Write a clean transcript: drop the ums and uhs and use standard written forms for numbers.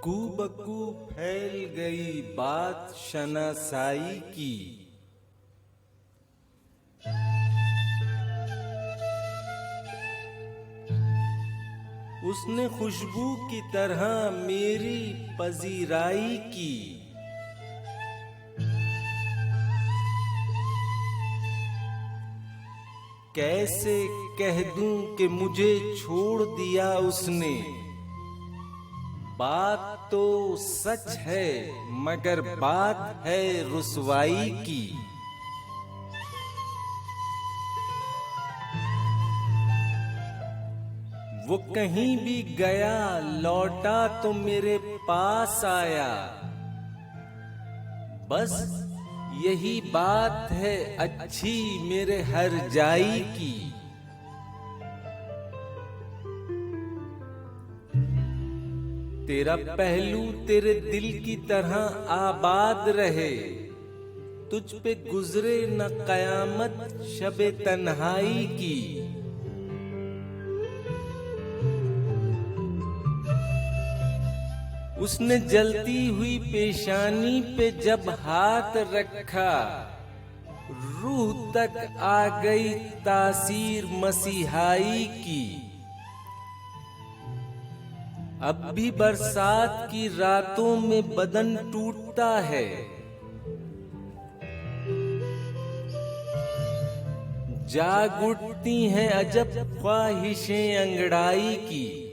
कूबकू फैल गई बात शनासाई की। उसने खुशबू की तरह मेरी पजीराई की। कैसे कह दूं कि मुझे छोड़ दिया उसने। बात तो सच है मगर बात है रुसवाई की। वो कहीं भी गया लौटा तो मेरे पास आया। बस यही बात है अच्छी मेरे हर जाई की। तेरा पहलू तेरे दिल की तरह आबाद रहे। तुझ पे गुजरे न कयामत शबे तन्हाई की। उसने जलती हुई पेशानी पे जब हाथ रखा, रूह तक आ गई तासीर मसीहाई की। अब भी बरसात की रातों में बदन टूटता है। जाग उठती हैं अजब ख्वाहिशें अंगड़ाई की।